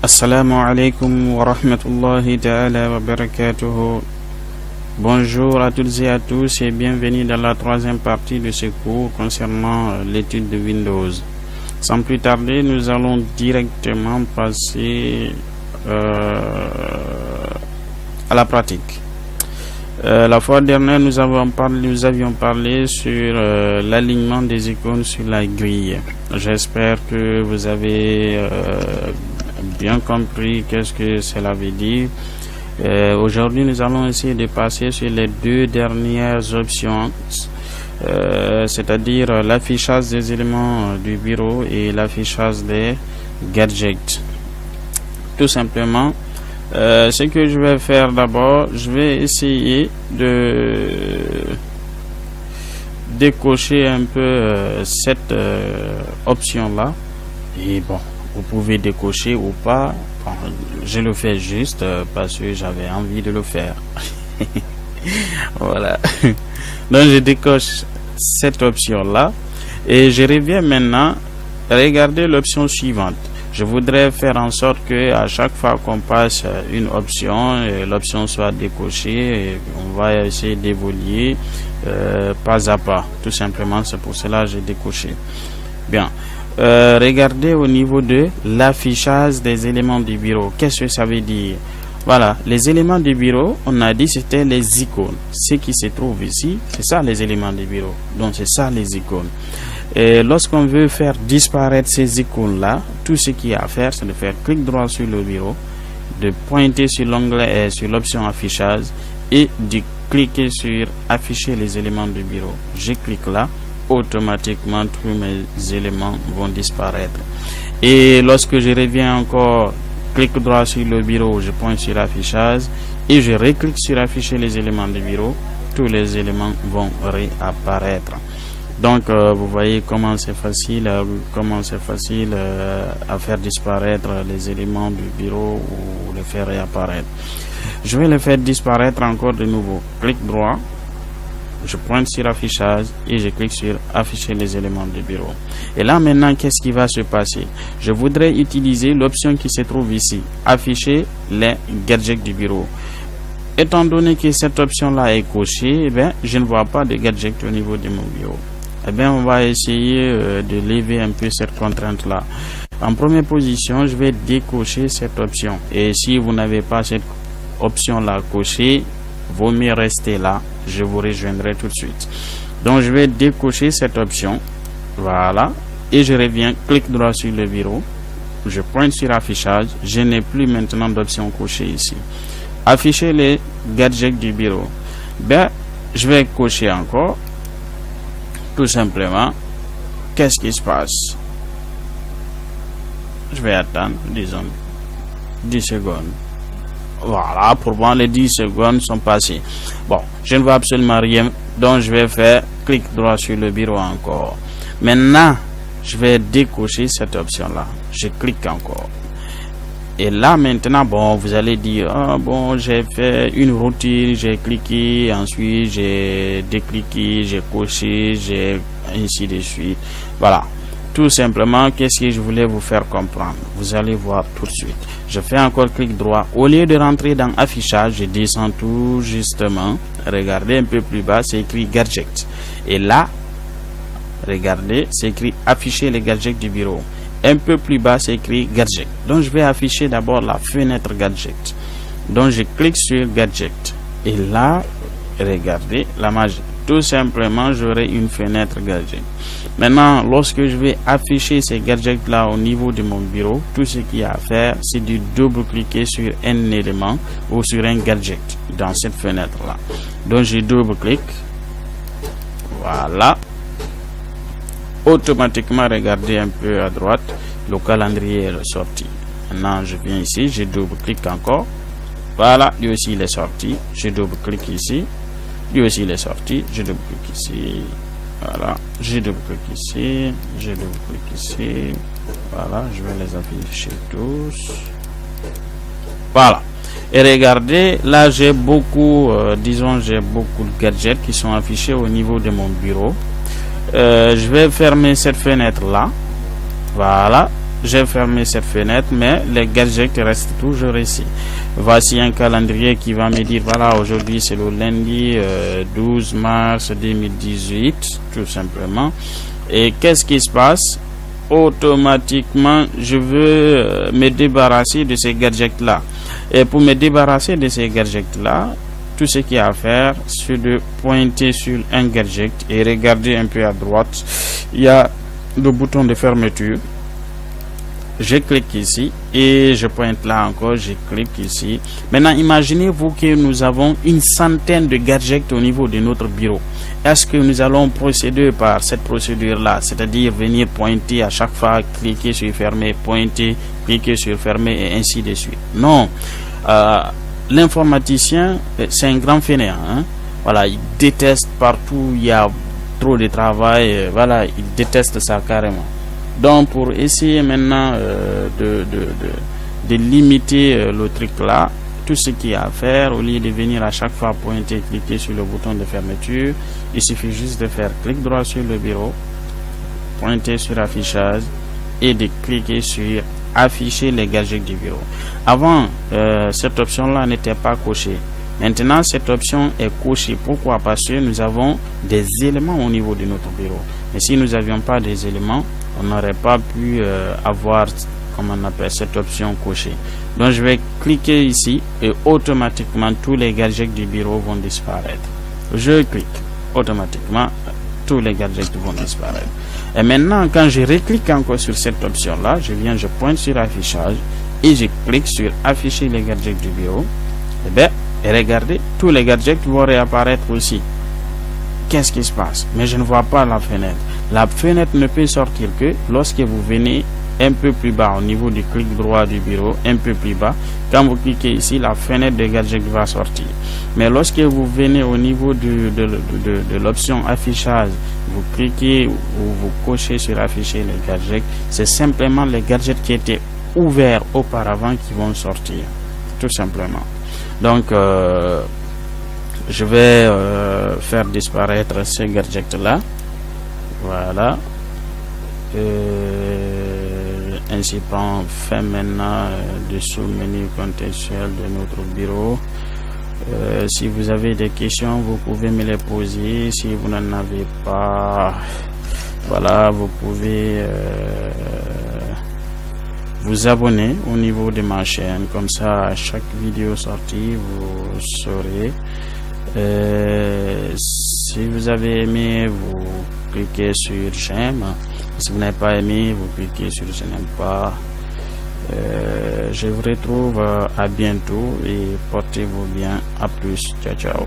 Assalamu alaikum wa rahmatullahi ta'ala wa barakatuhu. Bonjour à toutes et à tous et bienvenue dans la troisième partie de ce cours concernant l'étude de Windows. Sans plus tarder, nous allons directement passer à la pratique. La fois dernière, nous avions parlé sur l'alignement des icônes sur la grille. J'espère que vous avez bien compris qu'est-ce que cela veut dire. Aujourd'hui, nous allons essayer de passer sur les deux dernières options, c'est-à-dire l'affichage des éléments du bureau et l'affichage des gadgets. Tout simplement, ce que je vais faire d'abord, je vais essayer de décocher un peu cette option-là. Et bon, vous pouvez décocher ou pas. Bon, je le fais juste parce que j'avais envie de le faire. Voilà. Donc, je décoche cette option-là. Et je reviens maintenant. Regardez l'option suivante. Je voudrais faire en sorte que à chaque fois qu'on passe une option, l'option soit décochée. Et on va essayer d'évoluer pas à pas. Tout simplement, c'est pour cela que j'ai décoché. Bien. Regardez au niveau de l'affichage des éléments du bureau. Qu'est-ce que ça veut dire? Voilà, les éléments du bureau, on a dit c'était les icônes. Ce qui se trouve ici, c'est ça les éléments du bureau. Donc c'est ça les icônes. Et lorsqu'on veut faire disparaître ces icônes-là, tout ce qu'il y a à faire, c'est de faire clic droit sur le bureau, de pointer sur l'onglet et sur l'option affichage et de cliquer sur afficher les éléments du bureau. Je clique là, automatiquement tous mes éléments vont disparaître. Et lorsque je reviens encore, clic droit sur le bureau, je pointe sur l'affichage et je reclique sur afficher les éléments du bureau, tous les éléments vont réapparaître. Donc vous voyez comment c'est facile à faire disparaître les éléments du bureau ou les faire réapparaître. Je vais les faire disparaître encore de nouveau. Clic droit, je pointe sur affichage et je clique sur afficher les éléments du bureau. Et là maintenant, qu'est-ce qui va se passer? Je voudrais utiliser l'option qui se trouve ici, afficher les gadgets du bureau. Étant donné que cette option là est cochée, eh bien, je ne vois pas de gadgets au niveau de mon bureau. Eh bien, on va essayer de lever un peu cette contrainte là. En première position, je vais décocher cette option. Et si vous n'avez pas cette option là cochée, vaut mieux rester là. Je vous rejoindrai tout de suite. Donc, je vais décocher cette option. Voilà. Et je reviens, clic droit sur le bureau. Je pointe sur affichage. Je n'ai plus maintenant d'option cochée ici. Afficher les gadgets du bureau. Ben, je vais cocher encore. Tout simplement. Qu'est-ce qui se passe? Je vais attendre, disons, 10 secondes. Voilà, pour moi les 10 secondes sont passées. Bon, je ne vois absolument rien, donc je vais faire clic droit sur le bureau encore. Maintenant, je vais décocher cette option là. Je clique encore. Et là maintenant, bon, vous allez dire, ah, bon, j'ai fait une routine, j'ai cliqué, ensuite j'ai décliqué, j'ai coché, j'ai ainsi de suite. Voilà. Tout simplement, qu'est-ce que je voulais vous faire comprendre? Vous allez voir tout de suite. Je fais encore clic droit. Au lieu de rentrer dans affichage, je descends tout justement. Regardez un peu plus bas, c'est écrit gadget. Et là, regardez, c'est écrit afficher les gadgets du bureau. Un peu plus bas, c'est écrit gadget. Donc, je vais afficher d'abord la fenêtre gadget. Donc, je clique sur gadget. Et là, regardez la magie. Tout simplement, j'aurai une fenêtre gadget. Maintenant, lorsque je vais afficher ces gadgets là au niveau de mon bureau, tout ce qu'il y a à faire, c'est de double-cliquer sur un élément ou sur un gadget dans cette fenêtre là. Donc, je double-clique. Voilà. Automatiquement, regardez un peu à droite, le calendrier est sorti. Maintenant, je viens ici, je double-clique encore. Voilà, lui aussi il est sorti. Je double-clique ici. Lui aussi il est sorti. Je double-clique ici. Voilà, je double-clique ici. Je double-clique ici. Voilà, je vais les afficher tous. Voilà. Et regardez, là j'ai beaucoup, disons, j'ai beaucoup de gadgets qui sont affichés au niveau de mon bureau. je vais fermer cette fenêtre là. Voilà, j'ai fermé cette fenêtre, mais les gadgets restent toujours ici. Voici un calendrier qui va me dire voilà, aujourd'hui c'est le lundi 12 mars 2018, tout simplement. Et qu'est-ce qui se passe? Automatiquement, je veux me débarrasser de ces gadgets là. Et pour me débarrasser de ces gadgets là, tout ce qu'il y a à faire, c'est de pointer sur un gadget et regarder un peu à droite. Il y a le bouton de fermeture. Je clique ici et je pointe là encore, je clique ici. Maintenant, imaginez-vous que nous avons une centaine de gadgets au niveau de notre bureau. Est-ce que nous allons procéder par cette procédure-là, c'est-à-dire venir pointer à chaque fois, cliquer sur fermer, pointer, cliquer sur fermer et ainsi de suite? Non. L'informaticien, c'est un grand fainéant. Hein? Voilà, il déteste partout, il y a trop de travail. Voilà, il déteste ça carrément. Donc pour essayer maintenant de limiter le truc là, tout ce qu'il y a à faire, au lieu de venir à chaque fois pointer, cliquer sur le bouton de fermeture, il suffit juste de faire clic droit sur le bureau, pointer sur affichage et de cliquer sur afficher les gadgets du bureau. Avant, cette option là n'était pas cochée. Maintenant, cette option est cochée. Pourquoi? Parce que nous avons des éléments au niveau de notre bureau. Mais si nous n'avions pas des éléments, on n'aurait pas pu avoir, comment on appelle, cette option cochée. Donc, je vais cliquer ici et automatiquement, tous les gadgets du bureau vont disparaître. Je clique. Automatiquement, tous les gadgets vont disparaître. Et maintenant, quand je reclique encore sur cette option-là, je viens, je pointe sur affichage et je clique sur afficher les gadgets du bureau. Et bien, et regardez, tous les gadgets vont réapparaître aussi. Qu'est-ce qui se passe? Mais je ne vois pas la fenêtre. La fenêtre ne peut sortir que lorsque vous venez un peu plus bas au niveau du clic droit du bureau, un peu plus bas. Quand vous cliquez ici, la fenêtre de gadget va sortir. Mais lorsque vous venez au niveau de l'option affichage, vous cliquez ou vous cochez sur afficher les gadgets, c'est simplement les gadgets qui étaient ouverts auparavant qui vont sortir. Tout simplement. Donc, je vais faire disparaître ces gadgets-là. Voilà. Ainsi prend fin maintenant dessous le menu contextuel de notre bureau. Si vous avez des questions, vous pouvez me les poser. Si vous n'en avez pas, voilà, vous pouvez vous abonner au niveau de ma chaîne. Comme ça, à chaque vidéo sortie, vous saurez. Si vous avez aimé, vous cliquez sur j'aime. Si vous n'avez pas aimé, vous cliquez sur je n'aime pas. Je vous retrouve à bientôt et portez-vous bien. À plus. Ciao, ciao.